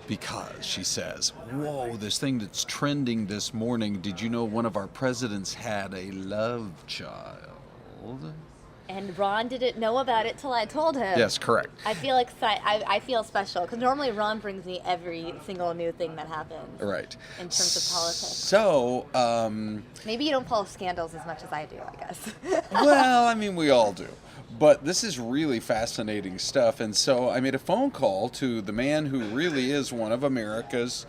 because she says, whoa, this thing that's trending this morning, did you know one of our presidents had a love child? And Ron didn't know about it till I told him. Yes, correct. I feel I feel special because normally Ron brings me every single new thing that happens. Right. In terms of politics. So, maybe you don't follow scandals as much as I do, I guess. well, I mean, we all do. But this is really fascinating stuff. And so I made a phone call to the man who really is one of America's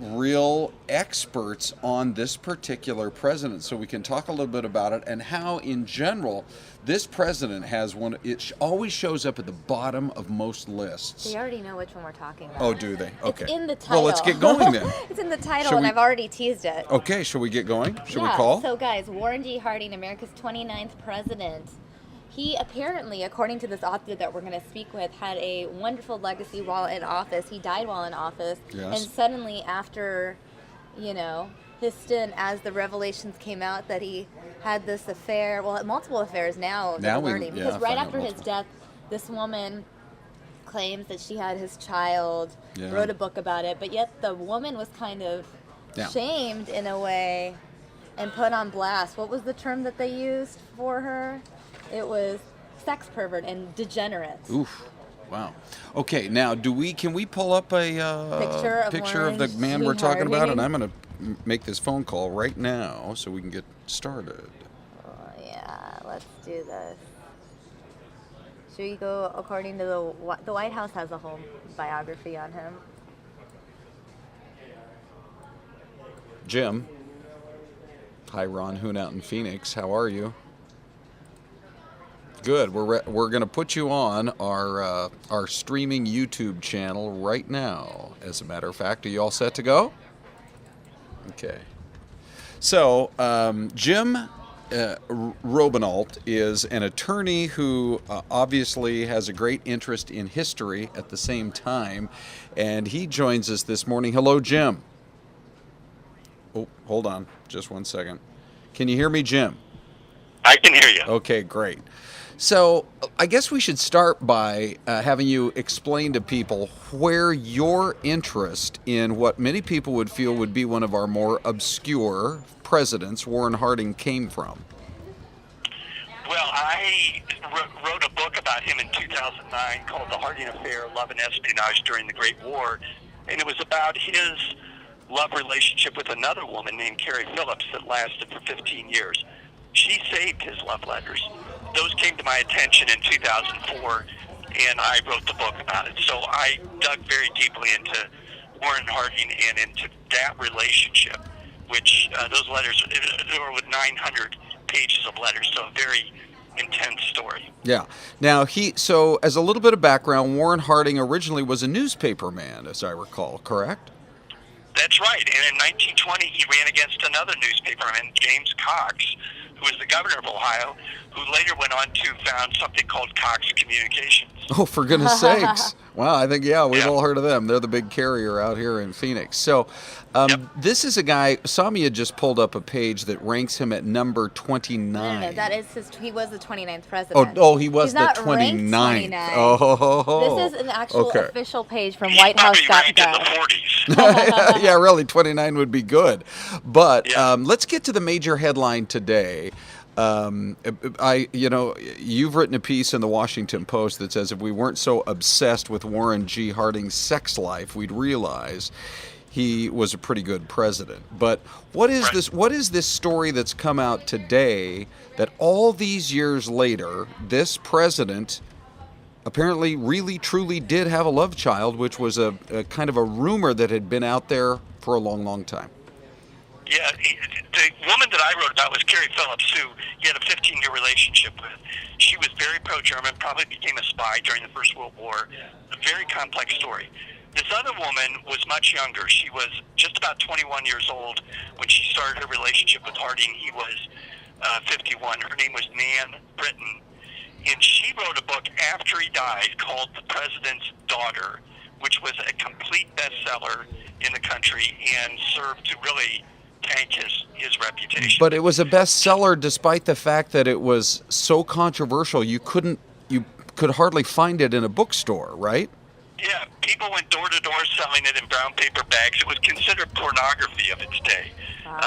real experts on this particular president, so we can talk a little bit about it and how in general this president has one. It always shows up at the bottom of most lists. They already know which one we're talking about. Oh, do they? Okay. It's in the title. Well, let's get going then. It's in the title, and I've already teased it. Okay, shall we get going? Shall we call? So guys, Warren G. Harding, America's 29th president. He apparently, according to this author that we're going to speak with, had a wonderful legacy while in office. He died while in office. Yes. And suddenly after, his stint, as the revelations came out that he had this affair, well, multiple affairs now that we're learning. Because right after his death, this woman claims that she had his child, wrote a book about it, but yet the woman was kind of shamed in a way and put on blast. What was the term that they used for her? It was sex pervert and degenerate. Oof. Wow. Okay, now can we pull up a picture of the man we're talking about? And I'm going to make this phone call right now so we can get started. Oh, yeah, let's do this. Should we go according to the White House has a whole biography on him. Jim. Hi, Ron. Hoon out in Phoenix. How are you? Good. We're going to put you on our streaming YouTube channel right now. As a matter of fact, are you all set to go? Okay. So Jim Robenhalt is an attorney who obviously has a great interest in history at the same time, and he joins us this morning. Hello, Jim. Oh, hold on, just one second. Can you hear me, Jim? I can hear you. Okay, great. So I guess we should start by having you explain to people where your interest in what many people would feel would be one of our more obscure presidents, Warren Harding, came from. Well, I wrote a book about him in 2009 called The Harding Affair, Love and Espionage During the Great War, and it was about his love relationship with another woman named Carrie Phillips that lasted for 15 years. She saved his love letters. Those came to my attention in 2004, and I wrote the book about it. So I dug very deeply into Warren Harding and into that relationship, which those letters, there were 900 pages of letters, so a very intense story. Yeah. Now, so as a little bit of background, Warren Harding originally was a newspaper man, as I recall, correct? That's right. And in 1920, he ran against another newspaperman, James Cox, who was the governor of Ohio, who later went on to found something called Cox Communications. Oh, for goodness sakes. Wow, I think, we've all heard of them. They're the big carrier out here in Phoenix. So this is a guy, Samia just pulled up a page that ranks him at number 29. No, that is he was the 29th president. Oh, he was He's the not 29th. 29th. Oh. This is an actual official page from He's probably ranked in the whitehouse.gov. 40s. Yeah, really, 29 would be good. But let's get to the major headline today. You've written a piece in the Washington Post that says if we weren't so obsessed with Warren G. Harding's sex life, we'd realize he was a pretty good president. But what is this? What is this story that's come out today that all these years later, this president apparently really truly did have a love child, which was a kind of a rumor that had been out there for a long, long time? Yeah, the woman that I wrote about was Carrie Phillips, who he had a 15-year relationship with. She was very pro-German, probably became a spy during the First World War. A very complex story. This other woman was much younger. She was just about 21 years old when she started her relationship with Harding. He was 51. Her name was Nan Britton. And she wrote a book after he died called The President's Daughter, which was a complete bestseller in the country and served to really tank his reputation. But it was a bestseller despite the fact that it was so controversial you could hardly find it in a bookstore, right? Yeah, people went door to door selling it in brown paper bags. It was considered pornography of its day. Wow.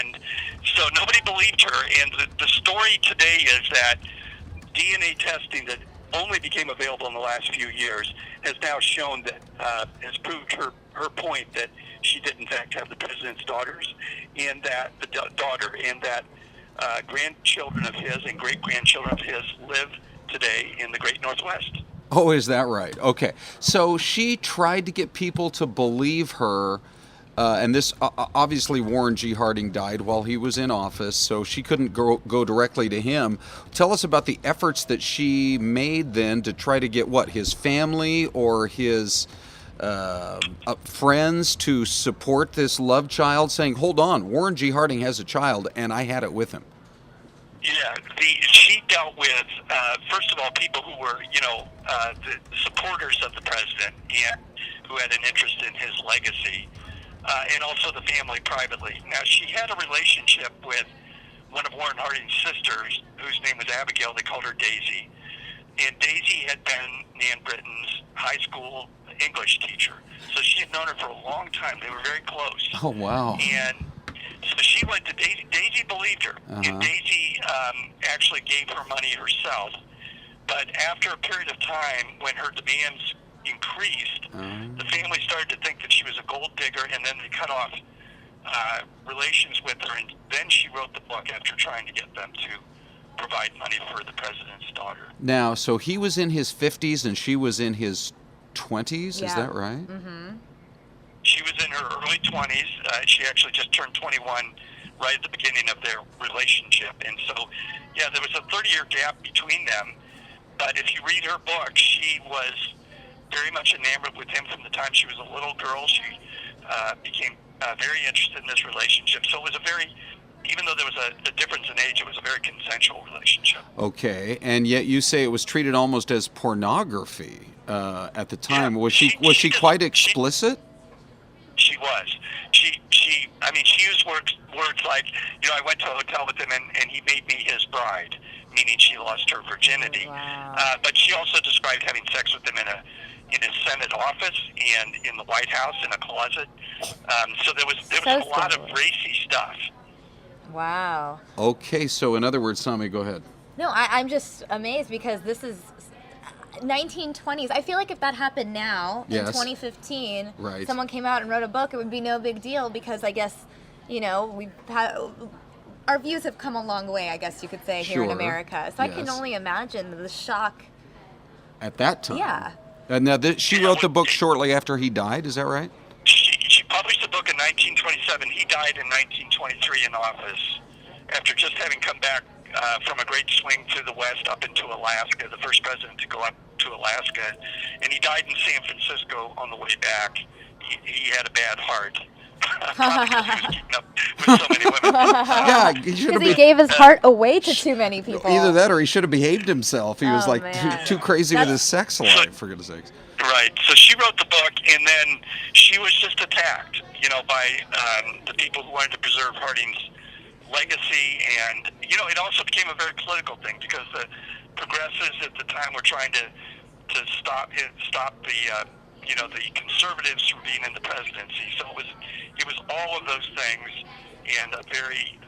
And so nobody believed her. And the story today is that DNA testing that only became available in the last few years has now shown that, has proved her point that she did in fact have the president's daughters, and that grandchildren of his and great-grandchildren of his live today in the Great Northwest. Oh, is that right? Okay. So she tried to get people to believe her, and this obviously Warren G. Harding died while he was in office, so she couldn't go directly to him. Tell us about the efforts that she made then to try to get his family or his friends to support this love child, saying, "Hold on, Warren G. Harding has a child, and I had it with him." Yeah, she dealt with, first of all, people who were, the supporters of the president and who had an interest in his legacy, and also the family privately. Now, she had a relationship with one of Warren Harding's sisters, whose name was Abigail. They called her Daisy. And Daisy had been Nan Britton's high school English teacher. So she had known her for a long time. They were very close. Oh, wow. And so she went to Daisy. Daisy believed her. And Daisy actually gave her money herself. But after a period of time, when her demands increased, the family started to think that she was a gold digger, and then they cut off relations with her. And then she wrote the book after trying to get them to provide money for the president's daughter. Now, so he was in his 50s and she was in his 20s, is that right? Mm-hmm. She was in her early 20s. She actually just turned 21 right at the beginning of their relationship. And so, yeah, there was a 30-year gap between them. But if you read her book, she was very much enamored with him from the time she was a little girl. She became very interested in this relationship. So it was even though there was a difference in age, it was a very consensual relationship. Okay, and yet you say it was treated almost as pornography at the time. Yeah, was she quite explicit? She was. She used words like, I went to a hotel with him and he made me his bride, meaning she lost her virginity. Wow. But she also described having sex with him in his Senate office and in the White House in a closet. So there was a lot of racy stuff. Wow. Okay, so in other words, Samia, go ahead. No, I'm just amazed because this is 1920s. I feel like if that happened now in 2015, right, someone came out and wrote a book, it would be no big deal because I guess, our views have come a long way, I guess you could say, here in America. So I can only imagine the shock at that time. Yeah. And now she wrote the book shortly after he died, is that right? She published the book in 1927. He died in 1923 in office after just having come back from a great swing to the west up into Alaska, the first president to go up to Alaska. And he died in San Francisco on the way back. He had a bad heart. With so many women. Yeah, because he gave his heart away to too many people. Either that or he should have behaved himself. He was too crazy with his sex life, for goodness sakes. Right. So she wrote the book, and then she was just attacked, by the people who wanted to preserve Harding's legacy. And, it also became a very political thing because the progressives at the time were trying to stop the the conservatives from being in the presidency. So it was all of those things and a very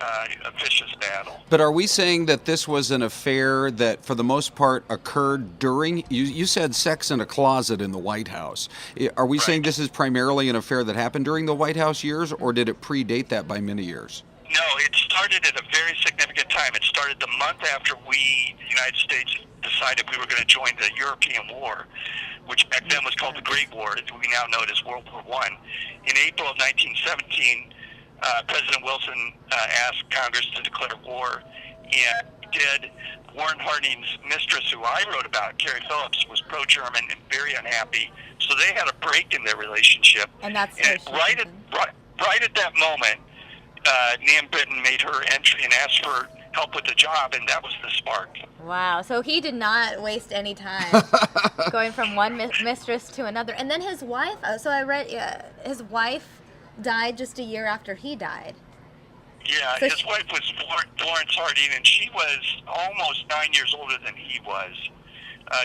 vicious battle. But are we saying that this was an affair that, for the most part, occurred during, you said sex in a closet in the White House. Are we saying this is primarily an affair that happened during the White House years, or did it predate that by many years? No, it started at a very significant time. It started the month after we, the United States, decided we were going to join the European War, which back then was called the Great War. We now know it as World War I. In April of 1917, President Wilson asked Congress to declare war, and did. Warren Harding's mistress, who I wrote about, Carrie Phillips, was pro-German and very unhappy. So they had a break in their relationship. And that's right at that moment, Nan Britton made her entry and asked for help with the job, and that was the spark. Wow. So he did not waste any time going from one mistress to another. And then his wife, so I read his wife died just a year after he died. Yeah, so his wife was Florence Harding, and she was almost 9 years older than he was.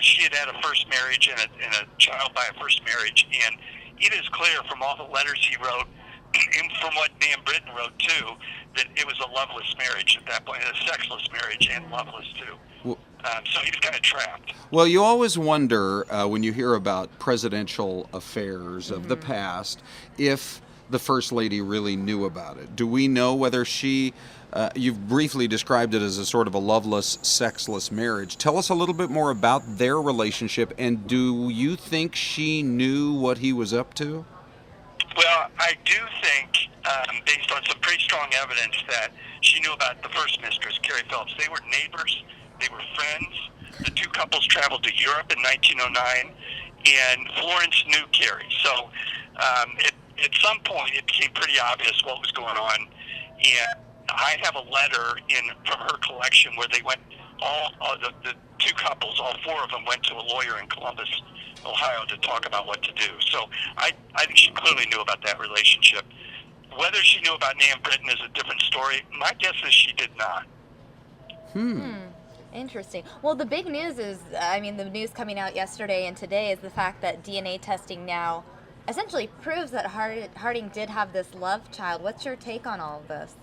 She had had a first marriage and a child by a first marriage, and it is clear from all the letters he wrote, and from what Nan Britton wrote too, that it was a loveless marriage at that point, a sexless marriage and loveless too. Well, so he was kind of trapped. Well, you always wonder when you hear about presidential affairs of the past if the First Lady really knew about it. Do we know whether she, you've briefly described it as a sort of a loveless, sexless marriage. Tell us a little bit more about their relationship, and do you think she knew what he was up to? Well, I do think, based on some pretty strong evidence, that she knew about the first mistress, Carrie Phillips. They were neighbors. They were friends. The two couples traveled to Europe in 1909, and Florence knew Carrie. So at some point, it became pretty obvious what was going on. And I have a letter from her collection where they went, the two couples, all four of them, went to a lawyer in Columbus, Ohio, to talk about what to do. So I think she clearly knew about that relationship. Whether she knew about Nan Britton is a different story. My guess is she did not. Interesting. Well, the big news is, the news coming out yesterday and today is the fact that DNA testing now essentially proves that Harding did have this love child. What's your take on all of this?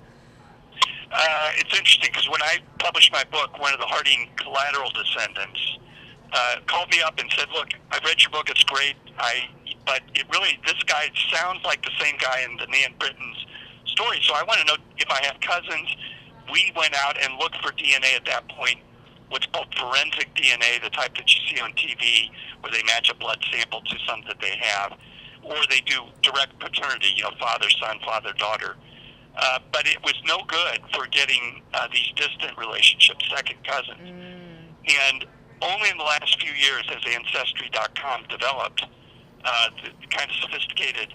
It's interesting because when I published my book, one of the Harding collateral descendants called me up and said, "Look, I read your book; it's great. But this guy sounds like the same guy in the Nan Britton's story. So I want to know if I have cousins." We went out and looked for DNA at that point, what's called forensic DNA, the type that you see on TV, where they match a blood sample to some that they have, or they do direct paternity, father, son, father, daughter. But it was no good for getting these distant relationships, second cousins. And only in the last few years has Ancestry.com developed the kind of sophisticated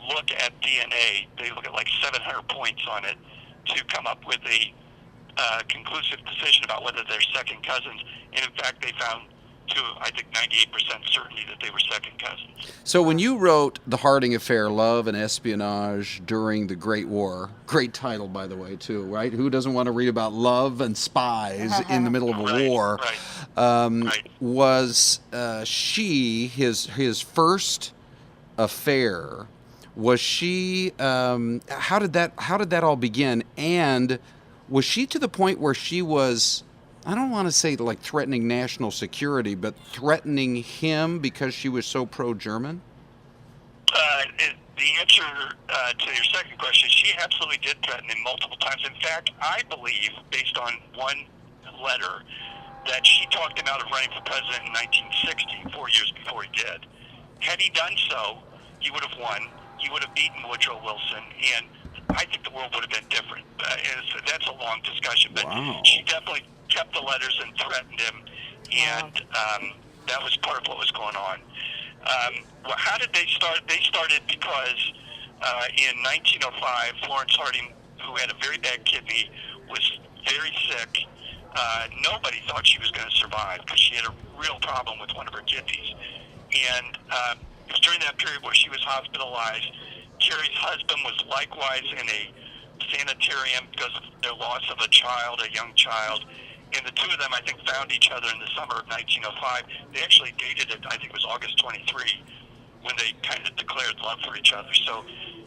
look at DNA. They look at like 700 points on it to come up with a conclusive decision about whether they're second cousins. And in fact, they found to, I think, 98% certainty that they were second cousins. So when you wrote The Harding Affair, Love and Espionage During the Great War, great title, by the way, too, right? Who doesn't want to read about love and spies in the middle of a war? Right. Was she his first affair? Was she? How did that all begin? And was she to the point where she was, I don't want to say like threatening national security, but threatening him because she was so pro-German? The answer to your second question, she absolutely did threaten him multiple times. In fact, I believe, based on one letter, that she talked him out of running for president in 1960, 4 years before he did. Had he done so, he would have won. He would have beaten Woodrow Wilson, and I think the world would have been different. That's a long discussion, but She definitely kept the letters and threatened him, and that was part of what was going on. How did they start? They started because in 1905, Florence Harding, who had a very bad kidney, was very sick. Nobody thought she was going to survive because she had a real problem with one of her kidneys. And it was during that period where she was hospitalized. Carrie's husband was likewise in a sanitarium because of their loss of a young child. And the two of them, I think, found each other in the summer of 1905. They actually dated it, I think it was August 23, when they kind of declared love for each other. So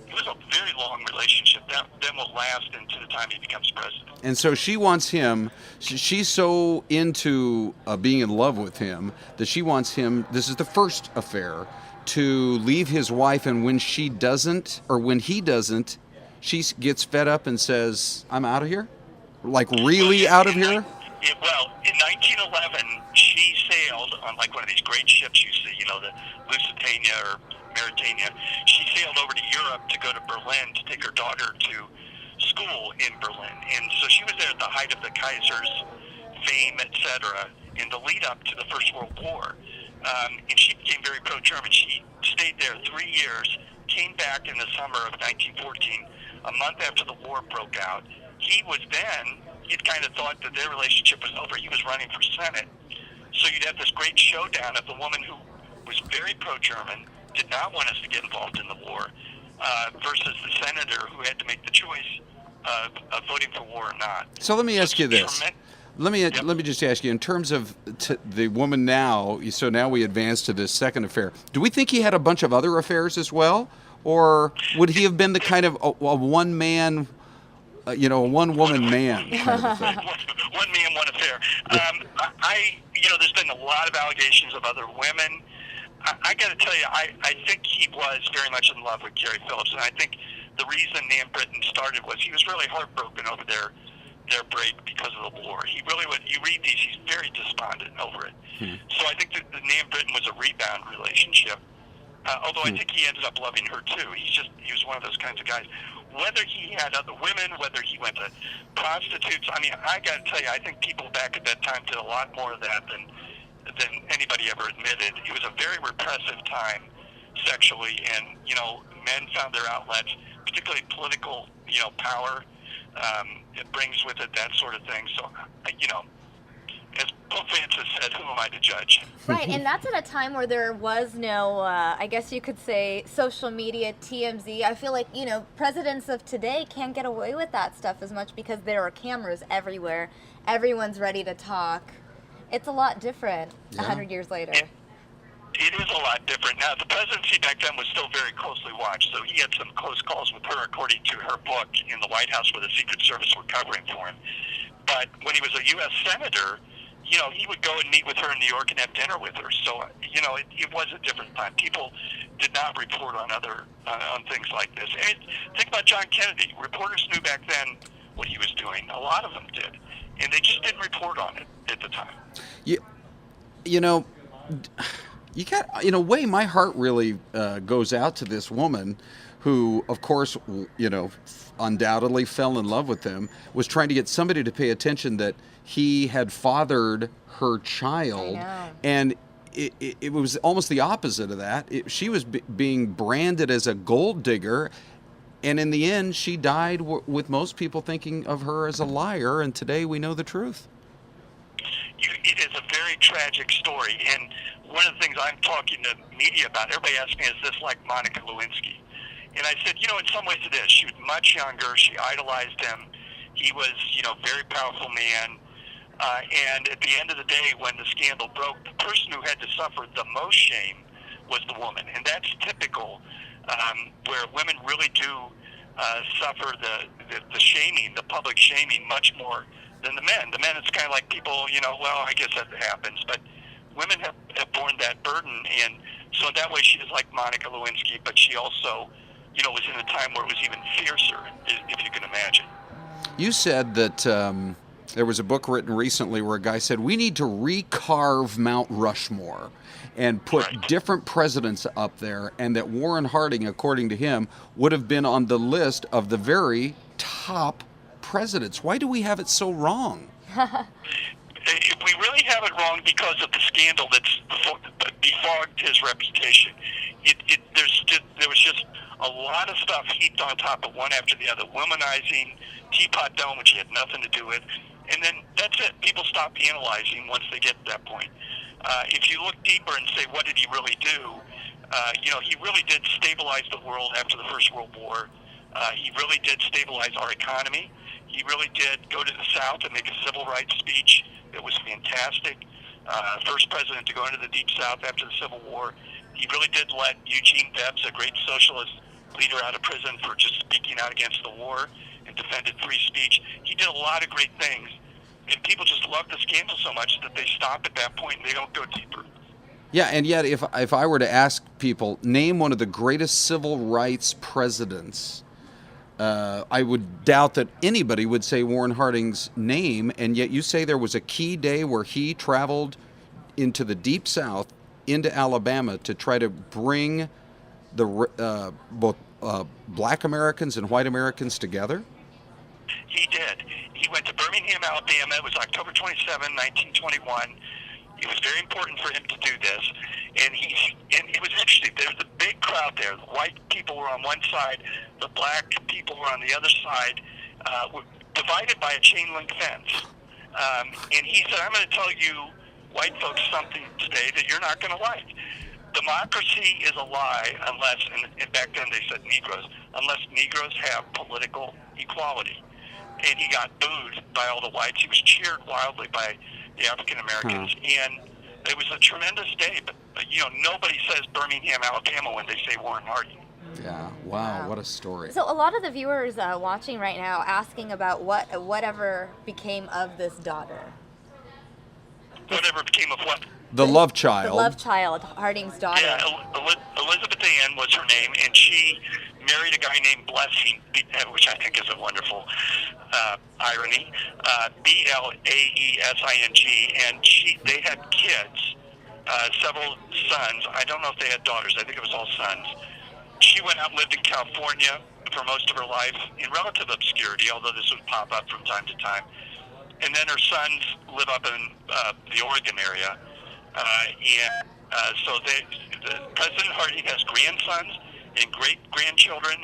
it was a very long relationship. That then will last into the time he becomes president. And so she wants him, she's so into being in love with him that she wants him, this is the first affair, to leave his wife, and when she doesn't, or when he doesn't, she gets fed up and says, "I'm out of here?" Like, really out of here? Well, in 1911, she sailed on like one of these great ships you see, the Lusitania or Mauritania. She sailed over to Europe to go to Berlin to take her daughter to school in Berlin. And so she was there at the height of the Kaiser's fame, etc., in the lead up to the First World War. And she became very pro-German. She stayed there 3 years, came back in the summer of 1914, a month after the war broke out. He'd kind of thought that their relationship was over. He was running for Senate. So you'd have this great showdown of the woman who was very pro-German, did not want us to get involved in the war, versus the senator who had to make the choice of voting for war or not. So let me ask you this. let me just ask you, in terms of the woman now. So now we advance to this second affair. Do we think he had a bunch of other affairs as well, or would he have been the kind of a one man, a one woman man kind of thing? One man, one affair. There's been a lot of allegations of other women. I got to tell you, I think he was very much in love with Carrie Phillips, and I think the reason Nan Britton started was he was really heartbroken over their break because of the war. He really would. You read these, he's very despondent over it. So I think that the Nan Britton was a rebound relationship. Although I think he ended up loving her too. He was one of those kinds of guys. Whether he had other women, whether he went to prostitutes, I mean, I got to tell you, I think people back at that time did a lot more of that than anybody ever admitted. It was a very repressive time sexually, and men found their outlets, particularly political, power. It brings with it that sort of thing. So, as Pope Francis said, who am I to judge? Right, and that's at a time where there was no, I guess you could say, social media, TMZ. I feel like, presidents of today can't get away with that stuff as much because there are cameras everywhere. Everyone's ready to talk. It's a lot different 100 years later. It is a lot different. Now, the presidency back then was still very closely watched, so he had some close calls with her, according to her book, in the White House where the Secret Service were covering for him. But when he was a U.S. Senator, he would go and meet with her in New York and have dinner with her. So, it was a different time. People did not report on on things like this. And think about John Kennedy. Reporters knew back then what he was doing. A lot of them did. And they just didn't report on it at the time. You got, in a way, my heart really goes out to this woman who, of course, undoubtedly fell in love with him, was trying to get somebody to pay attention that he had fathered her child. And it was almost the opposite of that. She was being branded as a gold digger. And in the end, she died with most people thinking of her as a liar. And today we know the truth. It is a very tragic story. And one of the things I'm talking to media about, everybody asks me, is this like Monica Lewinsky? And I said, in some ways it is. She was much younger. She idolized him. He was, very powerful man. And at the end of the day, when the scandal broke, the person who had to suffer the most shame was the woman. And that's typical, where women really do suffer the shaming, the public shaming, much more than the men. The men, it's kind of like people, I guess that happens. But women have borne that burden. And so that way she is like Monica Lewinsky, but she also, was in a time where it was even fiercer, if you can imagine. You said that there was a book written recently where a guy said, we need to recarve Mount Rushmore and put different presidents up there, and that Warren Harding, according to him, would have been on the list of the very top presidents. Why do we have it so wrong? We really have it wrong because of the scandal that's befogged his reputation. There was just a lot of stuff heaped on top of one after the other, womanizing, Teapot Dome, which he had nothing to do with, and then that's it. People stop analyzing once they get to that point. If you look deeper and say, what did he really do? He really did stabilize the world after the First World War. He really did stabilize our economy. He really did go to the South and make a civil rights speech that was fantastic. First president to go into the Deep South after the Civil War. He really did let Eugene Debs, a great socialist leader, out of prison for just speaking out against the war and defended free speech. He did a lot of great things, and people just love the scandal so much that they stop at that point and they don't go deeper. Yeah, and yet if I were to ask people, name one of the greatest civil rights presidents, I would doubt that anybody would say Warren Harding's name, and yet you say there was a key day where he traveled into the Deep South, into Alabama, to try to bring the both black Americans and white Americans together? He did. He went to Birmingham, Alabama. It was October 27, 1921. It was very important for him to do this. And it was interesting. There was a big crowd there. The white people were on one side. The black people were on the other side, divided by a chain-link fence. And he said, I'm going to tell you white folks something today that you're not going to like. Democracy is a lie unless, and back then they said Negroes, unless Negroes have political equality. and he got booed by all the whites. He was cheered wildly by the African Americans, and it was a tremendous day. But nobody says Birmingham, Alabama when they say Warren Harding. Yeah, wow, what a story. So a lot of the viewers watching right now asking about whatever became of this daughter. Whatever became of what? The love child. The love child, Harding's daughter. Yeah, Elizabeth Ann was her name, and she married a guy named Blessing, which I think is a wonderful irony, Blaesing, and they had kids, several sons. I don't know if they had daughters. I think it was all sons. She went out and lived in California for most of her life in relative obscurity, although this would pop up from time to time. And then her sons live up in the Oregon area. So President Harding has grandsons and great-grandchildren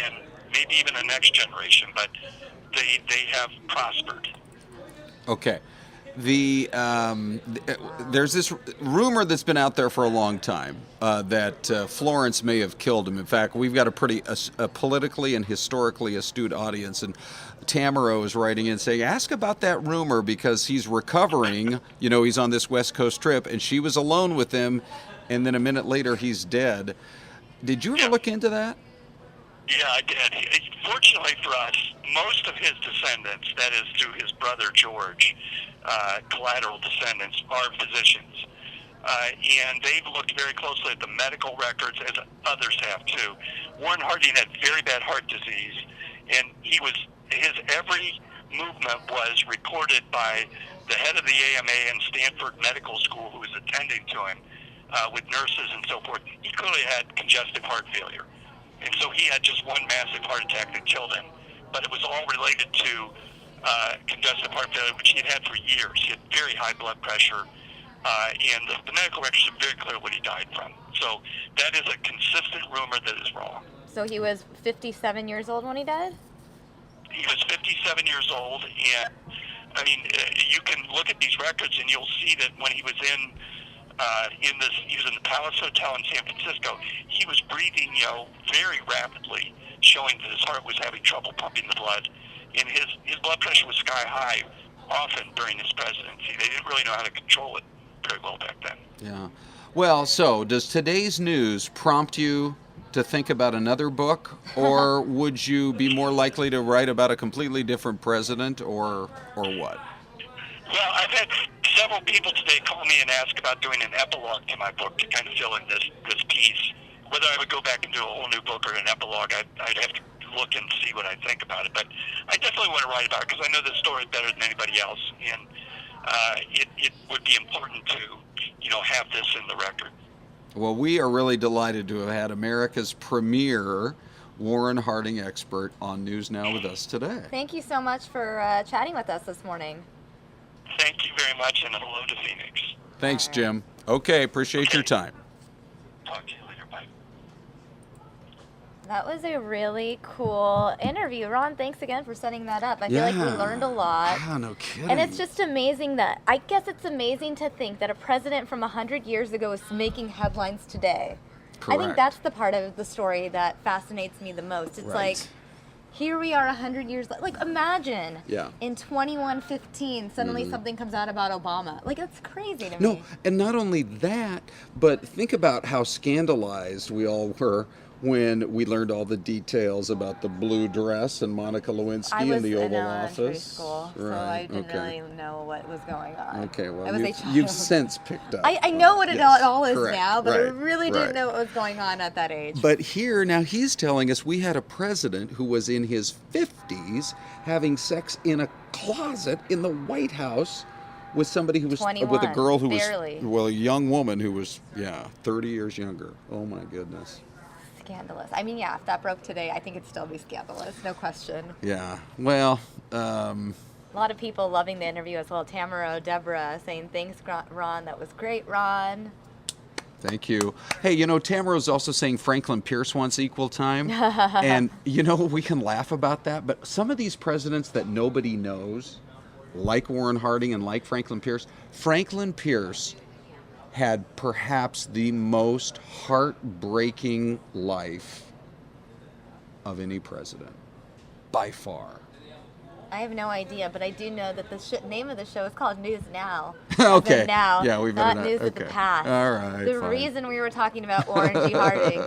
and maybe even a next generation, but they have prospered. Okay. There's this rumor that's been out there for a long time that Florence may have killed him. In fact, we've got a pretty politically and historically astute audience, and Tamaro is writing in saying, ask about that rumor because he's recovering. He's on this West Coast trip, and she was alone with him, and then a minute later he's dead. Did you ever look into that? Yeah, I did. Fortunately for us, most of his descendants, that is through his brother George, collateral descendants, are physicians. And they've looked very closely at the medical records, as others have too. Warren Harding had very bad heart disease, and his every movement was recorded by the head of the AMA and Stanford Medical School, who was attending to him with nurses and so forth. He clearly had congestive heart failure. And so he had just one massive heart attack that killed him. But it was all related to congestive heart failure, which he had for years. He had very high blood pressure. And the medical records are very clear what he died from. So that is a consistent rumor that is wrong. So he was 57 years old when he died? He was 57 years old. And, I mean, you can look at these records and you'll see that when he was he was in the Palace Hotel in San Francisco. He was breathing, very rapidly, showing that his heart was having trouble pumping the blood, and his blood pressure was sky high often during his presidency. They didn't really know how to control it very well back then. Yeah. Well, so does today's news prompt you to think about another book, or would you be more likely to write about a completely different president, or what? Well, I've had several people today call me and ask about doing an epilogue to my book to kind of fill in this piece. Whether I would go back and do a whole new book or an epilogue, I'd have to look and see what I think about it. But I definitely want to write about it because I know this story better than anybody else, and it would be important to have this in the record. Well, we are really delighted to have had America's premier Warren Harding expert on News Now with us today. Thank you so much for chatting with us this morning. Thank you very much, and hello to Phoenix. Thanks, Jim. Okay, appreciate your time. Talk to you later. Bye. That was a really cool interview. Ron, thanks again for setting that up. I feel like we learned a lot. Yeah, no kidding. And it's just amazing I guess it's amazing to think that a president from 100 years ago is making headlines today. Correct. I think that's the part of the story that fascinates me the most. It's like, here we are 100 years later. Like, imagine in 2115, suddenly something comes out about Obama. Like, it's crazy to me. No, and not only that, but think about how scandalized we all were when we learned all the details about the blue dress and Monica Lewinsky in the Oval Office. School, so I didn't really know what was going on. Okay, well, I was a child. You've since picked up. I know what it all is correct, now, but right, I really didn't know what was going on at that age. But here, now he's telling us we had a president who was in his 50s having sex in a closet in the White House with somebody who was, 21, with a girl who barely. a young woman who was, 30 years younger. Oh my goodness. Scandalous. I mean, if that broke today, I think it'd still be scandalous, no question. Yeah, well, a lot of people loving the interview as well. Tamaro, Deborah saying, thanks, Ron. That was great, Ron. Thank you. Hey, Tamaro's also saying Franklin Pierce wants equal time. And, we can laugh about that. But some of these presidents that nobody knows, like Warren Harding and like Franklin Pierce had perhaps the most heartbreaking life of any president, by far. I have no idea, but I do know that the name of the show is called News Now. Okay. Now, Yeah, we better not News of the Past. All right. The fine. reason we were talking about Orangey Harding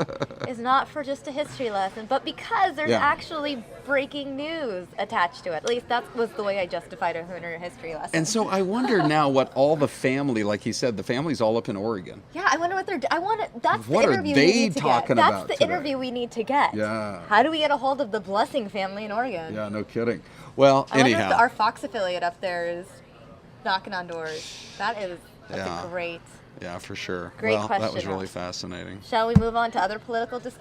is not for just a history lesson, but because there's actually breaking news attached to it. At least that was the way I justified a Hooner history lesson. And so I wonder now what all the family, like he said, the family's all up in Oregon. Yeah, I wonder what they're. That's What the are interview they we need to talking get. about That's the today? interview we need to get. Yeah. How do we get a hold of the Blessing family in Oregon? Yeah, no kidding. Well, I wonder anyhow. if our Fox affiliate up there is knocking on doors. That's a great. Yeah, for sure. Great well, that was question. really fascinating. Shall we move on to other political discussion?